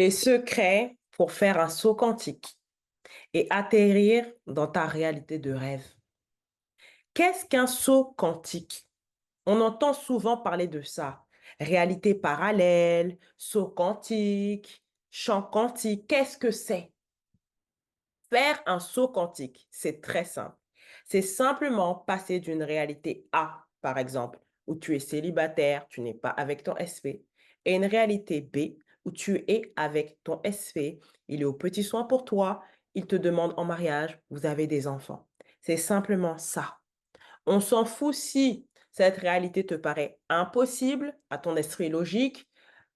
Les secrets pour faire un saut quantique et atterrir dans ta réalité de rêve. Qu'est-ce qu'un saut quantique? On entend souvent parler de ça. Réalité parallèle, saut quantique, champ quantique. Qu'est-ce que c'est? Faire un saut quantique, c'est très simple. C'est simplement passer d'une réalité A, par exemple, où tu es célibataire, tu n'es pas avec ton SV, et une réalité B, où tu es avec ton SV, il est aux petits soins pour toi, il te demande en mariage, vous avez des enfants. C'est simplement ça. On s'en fout si cette réalité te paraît impossible à ton esprit logique.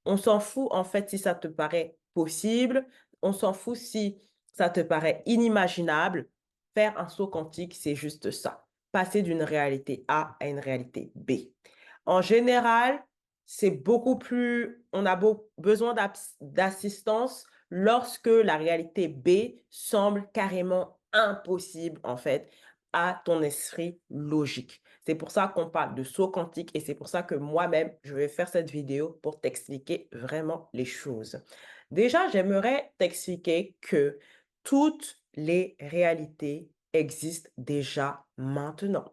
On s'en fout en fait si ça te paraît possible. On s'en fout si ça te paraît inimaginable. Faire un saut quantique, c'est juste ça. Passer d'une réalité A à une réalité B. En général, c'est beaucoup plus, on a besoin d'assistance lorsque la réalité B semble carrément impossible en fait à ton esprit logique. C'est pour ça qu'on parle de saut quantique et c'est pour ça que moi-même, je vais faire cette vidéo pour t'expliquer vraiment les choses. Déjà, j'aimerais t'expliquer que toutes les réalités existent déjà maintenant.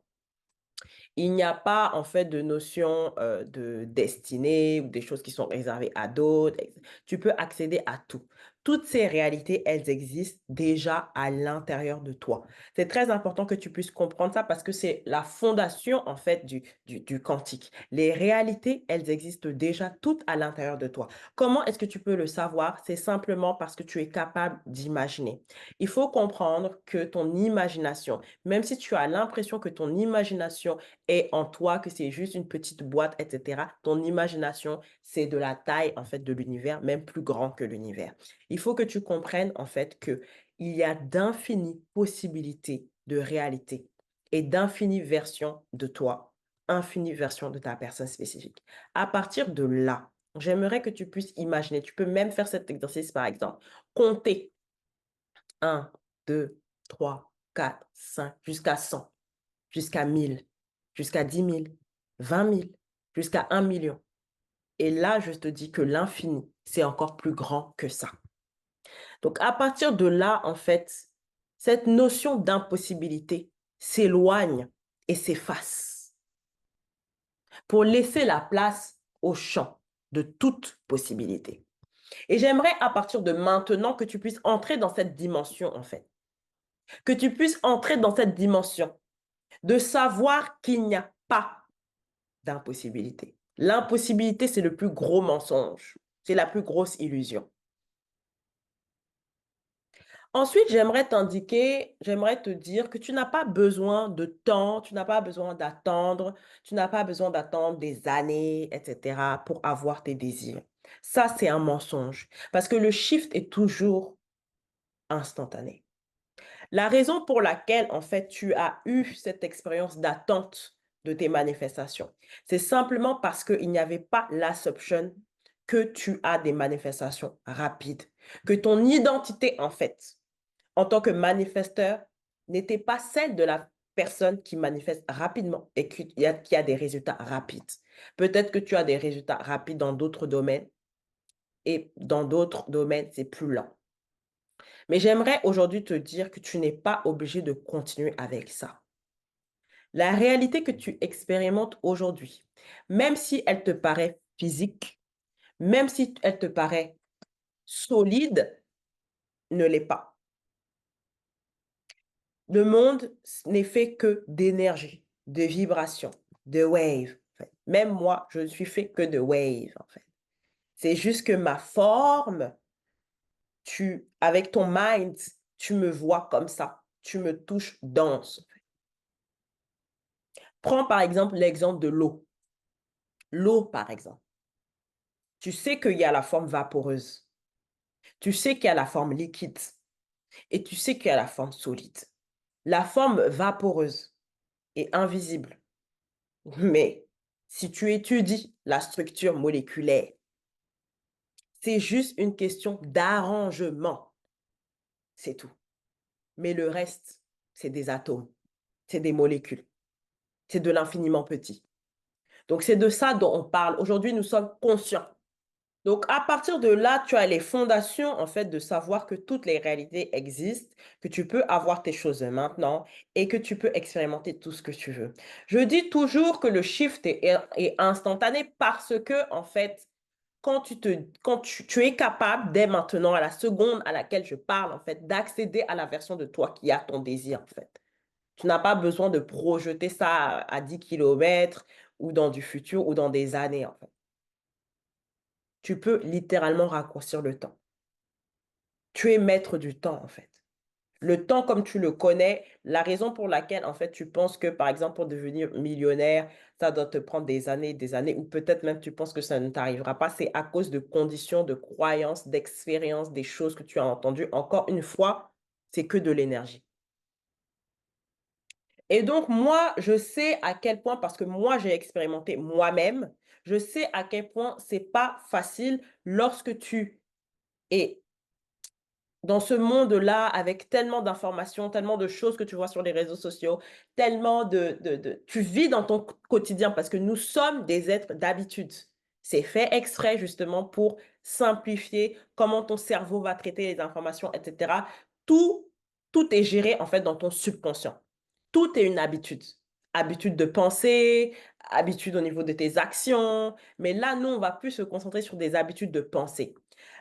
Il n'y a pas en fait de notion, de destinée ou des choses qui sont réservées à d'autres. Tu peux accéder à tout. Toutes ces réalités, elles existent déjà à l'intérieur de toi. C'est très important que tu puisses comprendre ça parce que c'est la fondation en fait du quantique. Les réalités, elles existent déjà toutes à l'intérieur de toi. Comment est-ce que tu peux le savoir? C'est simplement parce que tu es capable d'imaginer. Il faut comprendre que ton imagination, même si tu as l'impression que ton imagination et en toi, que c'est juste une petite boîte, et cetera. Ton imagination, c'est de la taille, en fait, de l'univers, même plus grand que l'univers. Il faut que tu comprennes, en fait, que il y a d'infinies possibilités de réalité et d'infinies versions de toi, infinies versions de ta personne spécifique. À partir de là, j'aimerais que tu puisses imaginer, tu peux même faire cet exercice, par exemple, compter un, 2, 3, 4, 5, jusqu'à 100, jusqu'à 1000, jusqu'à 10 000, 20 000, jusqu'à 1 million. Et là, je te dis que l'infini, c'est encore plus grand que ça. Donc, à partir de là, en fait, cette notion d'impossibilité s'éloigne et s'efface pour laisser la place au champ de toute possibilité. Et j'aimerais, à partir de maintenant, que tu puisses entrer dans cette dimension, en fait. Que tu puisses entrer dans cette dimension de savoir qu'il n'y a pas d'impossibilité. L'impossibilité, c'est le plus gros mensonge. C'est la plus grosse illusion. Ensuite, j'aimerais te dire que tu n'as pas besoin de temps, tu n'as pas besoin d'attendre, tu n'as pas besoin d'attendre des années, etc., pour avoir tes désirs. Ça, c'est un mensonge. Parce que le shift est toujours instantané. La raison pour laquelle, en fait, tu as eu cette expérience d'attente de tes manifestations, c'est simplement parce qu'il n'y avait pas l'assumption que tu as des manifestations rapides, que ton identité, en fait, en tant que manifesteur, n'était pas celle de la personne qui manifeste rapidement et qui a des résultats rapides. Peut-être que tu as des résultats rapides dans d'autres domaines et dans d'autres domaines, c'est plus lent. Mais j'aimerais aujourd'hui te dire que tu n'es pas obligé de continuer avec ça. La réalité que tu expérimentes aujourd'hui, même si elle te paraît physique, même si elle te paraît solide, ne l'est pas. Le monde n'est fait que d'énergie, de vibrations, de waves. En fait. Même moi, je ne suis fait que de waves, en fait. C'est juste que ma forme, avec ton mind, tu me vois comme ça. Tu me touches dense. Prends par exemple l'exemple de l'eau. L'eau, par exemple. Tu sais qu'il y a la forme vaporeuse. Tu sais qu'il y a la forme liquide. Et tu sais qu'il y a la forme solide. La forme vaporeuse est invisible. Mais si tu étudies la structure moléculaire, c'est juste une question d'arrangement. C'est tout. Mais le reste, c'est des atomes, c'est des molécules, c'est de l'infiniment petit. Donc, c'est de ça dont on parle. Aujourd'hui, nous sommes conscients. Donc, à partir de là, tu as les fondations, en fait, de savoir que toutes les réalités existent, que tu peux avoir tes choses maintenant et que tu peux expérimenter tout ce que tu veux. Je dis toujours que le shift est instantané parce que, en fait, quand tu es capable, dès maintenant, à la seconde à laquelle je parle, en fait, d'accéder à la version de toi qui a ton désir, en fait. Tu n'as pas besoin de projeter ça à 10 kilomètres ou dans du futur ou dans des années, en fait. Tu peux littéralement raccourcir le temps. Tu es maître du temps, en fait. Le temps comme tu le connais, la raison pour laquelle, en fait, tu penses que, par exemple, pour devenir millionnaire, ça doit te prendre des années, ou peut-être même tu penses que ça ne t'arrivera pas, c'est à cause de conditions, de croyances, d'expériences, des choses que tu as entendues. Encore une fois, c'est que de l'énergie. Et donc, moi, je sais à quel point, parce que moi, j'ai expérimenté moi-même, je sais à quel point c'est pas facile lorsque tu es dans ce monde-là, avec tellement d'informations, tellement de choses que tu vois sur les réseaux sociaux, tellement tu vis dans ton quotidien parce que nous sommes des êtres d'habitude. C'est fait exprès justement pour simplifier comment ton cerveau va traiter les informations, etc. Tout, tout est géré en fait dans ton subconscient. Tout est une habitude. Habitude de penser, habitude au niveau de tes actions. Mais là, nous, on va plus se concentrer sur des habitudes de pensée.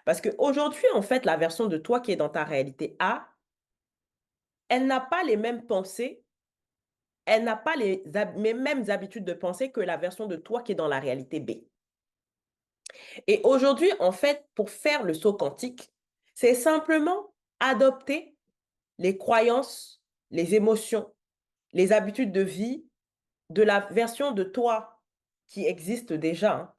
Parce qu'aujourd'hui, en fait, la version de toi qui est dans ta réalité A, elle n'a pas les mêmes pensées, elle n'a pas les mêmes habitudes de pensée que la version de toi qui est dans la réalité B. Et aujourd'hui, en fait, pour faire le saut quantique, c'est simplement adopter les croyances, les émotions, les habitudes de vie de la version de toi qui existe déjà, hein,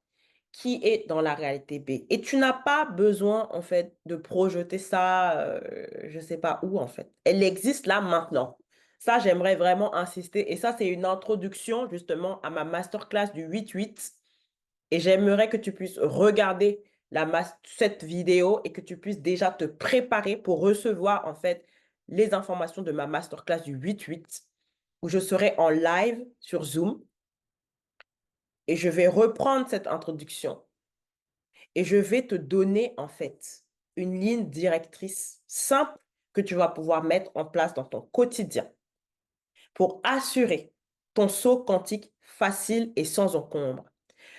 qui est dans la réalité B. Et tu n'as pas besoin, en fait, de projeter ça, je ne sais pas où, en fait. Elle existe là maintenant. Ça, j'aimerais vraiment insister. Et ça, c'est une introduction, justement, à ma masterclass du 8-8. Et j'aimerais que tu puisses regarder cette vidéo et que tu puisses déjà te préparer pour recevoir, en fait, les informations de ma masterclass du 8-8, où je serai en live sur Zoom. Et je vais reprendre cette introduction et je vais te donner en fait une ligne directrice simple que tu vas pouvoir mettre en place dans ton quotidien pour assurer ton saut quantique facile et sans encombre.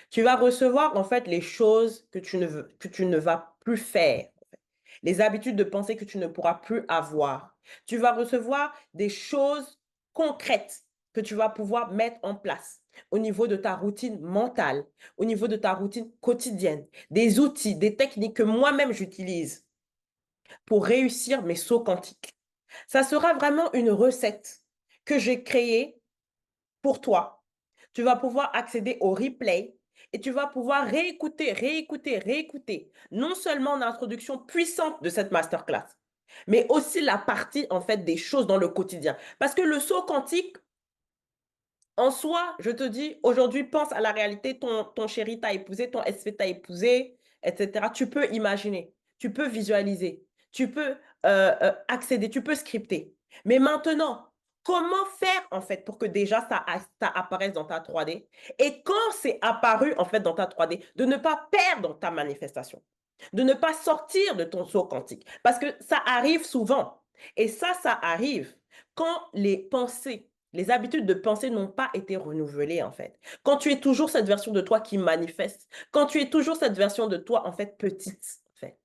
Tu vas recevoir en fait les choses que tu ne vas plus faire, les habitudes de pensée que tu ne pourras plus avoir. Tu vas recevoir des choses concrètes que tu vas pouvoir mettre en place au niveau de ta routine mentale, au niveau de ta routine quotidienne, des outils, des techniques que moi-même j'utilise pour réussir mes sauts quantiques. Ça sera vraiment une recette que j'ai créée pour toi. Tu vas pouvoir accéder au replay et tu vas pouvoir réécouter, réécouter, réécouter non seulement l'introduction puissante de cette masterclass, mais aussi la partie en fait des choses dans le quotidien. Parce que le saut quantique, en soi, je te dis, aujourd'hui, pense à la réalité, ton chéri t'a épousé, ton SV t'a épousé, etc. Tu peux imaginer, tu peux visualiser, tu peux accéder, tu peux scripter. Mais maintenant, comment faire en fait pour que déjà ça apparaisse dans ta 3D et quand c'est apparu en fait dans ta 3D, de ne pas perdre ta manifestation, de ne pas sortir de ton saut quantique. Parce que ça arrive souvent. Et ça arrive quand les pensées les habitudes de pensée n'ont pas été renouvelées, en fait. Quand tu es toujours cette version de toi qui manifeste, quand tu es toujours cette version de toi, en fait, petite, en fait.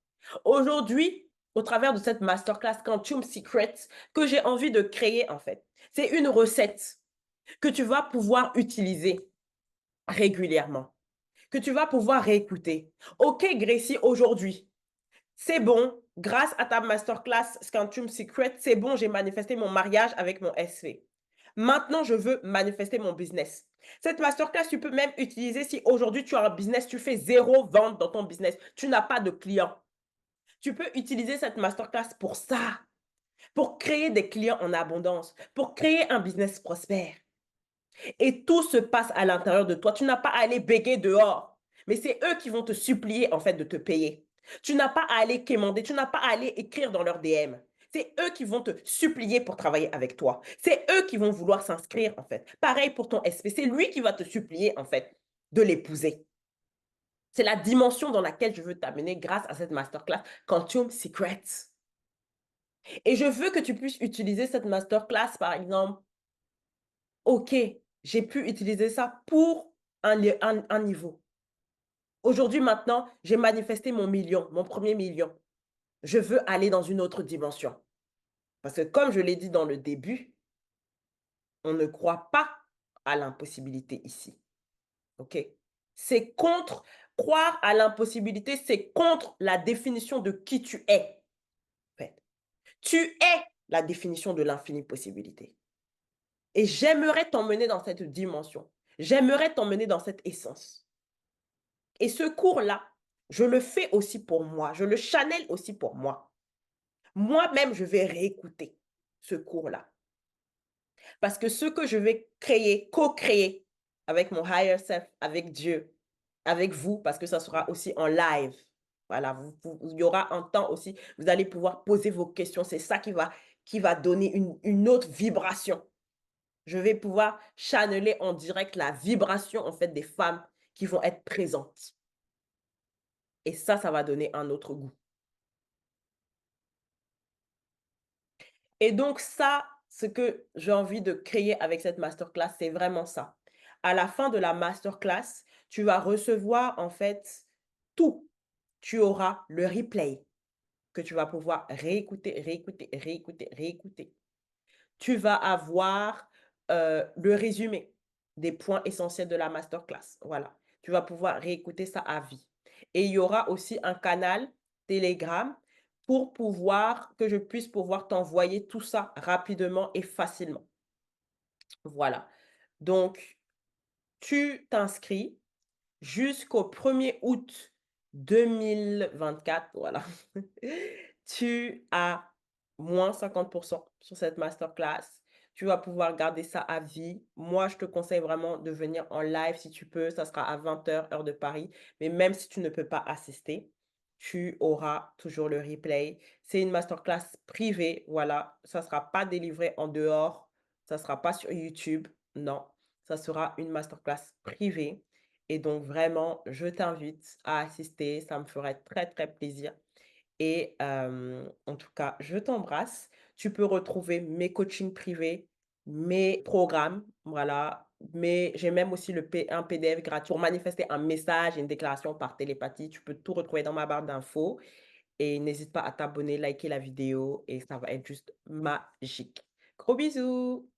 Aujourd'hui, au travers de cette masterclass Quantum Secrets que j'ai envie de créer, en fait, c'est une recette que tu vas pouvoir utiliser régulièrement, que tu vas pouvoir réécouter. OK, Gracie, aujourd'hui, c'est bon, grâce à ta masterclass Quantum Secret, c'est bon, j'ai manifesté mon mariage avec mon SV. Maintenant, je veux manifester mon business. Cette masterclass, tu peux même utiliser si aujourd'hui tu as un business, tu fais zéro vente dans ton business, tu n'as pas de clients. Tu peux utiliser cette masterclass pour ça, pour créer des clients en abondance, pour créer un business prospère. Et tout se passe à l'intérieur de toi. Tu n'as pas à aller béguer dehors, mais c'est eux qui vont te supplier en fait de te payer. Tu n'as pas à aller quémander, tu n'as pas à aller écrire dans leur DM. C'est eux qui vont te supplier pour travailler avec toi. C'est eux qui vont vouloir s'inscrire en fait. Pareil pour ton SP, c'est lui qui va te supplier en fait de l'épouser. C'est la dimension dans laquelle je veux t'amener grâce à cette masterclass Quantum Secrets. Et je veux que tu puisses utiliser cette masterclass, par exemple, OK, j'ai pu utiliser ça pour un niveau. Aujourd'hui, maintenant, j'ai manifesté mon million, mon premier million. Je veux aller dans une autre dimension. Parce que comme je l'ai dit dans le début, on ne croit pas à l'impossibilité ici. OK? C'est contre, croire à l'impossibilité, c'est contre la définition de qui tu es. En fait. Tu es la définition de l'infinie possibilité. Et j'aimerais t'emmener dans cette dimension. J'aimerais t'emmener dans cette essence. Et ce cours-là, je le fais aussi pour moi. Je le channel aussi pour moi. Moi-même, je vais réécouter ce cours-là. Parce que ce que je vais créer, co-créer avec mon higher self, avec Dieu, avec vous, parce que ça sera aussi en live. Voilà, il y aura un temps aussi, vous allez pouvoir poser vos questions. C'est ça qui va donner une autre vibration. Je vais pouvoir channeler en direct la vibration, en fait, des femmes qui vont être présentes. Et ça va donner un autre goût. Et donc ça, ce que j'ai envie de créer avec cette masterclass, c'est vraiment ça. À la fin de la masterclass, tu vas recevoir en fait tout. Tu auras le replay que tu vas pouvoir réécouter, réécouter, réécouter, réécouter. Tu vas avoir le résumé des points essentiels de la masterclass. Voilà. Tu vas pouvoir réécouter ça à vie. Et il y aura aussi un canal Telegram pour que je puisse pouvoir t'envoyer tout ça rapidement et facilement. Voilà. Donc, tu t'inscris jusqu'au 1er août 2024, voilà. Tu as moins 50% sur cette masterclass. Tu vas pouvoir garder ça à vie. Moi, je te conseille vraiment de venir en live si tu peux. Ça sera à 20h, heure de Paris. Mais même si tu ne peux pas assister, tu auras toujours le replay. C'est une masterclass privée, voilà. Ça ne sera pas délivré en dehors. Ça ne sera pas sur YouTube. Non, ça sera une masterclass privée. Et donc vraiment, je t'invite à assister, ça me ferait très, très plaisir et en tout cas, je t'embrasse. Tu peux retrouver mes coachings privés, mes programmes, voilà, mais j'ai même aussi un PDF gratuit pour manifester un message et une déclaration par télépathie. Tu peux tout retrouver dans ma barre d'infos et n'hésite pas à t'abonner, liker la vidéo et ça va être juste magique. Gros bisous!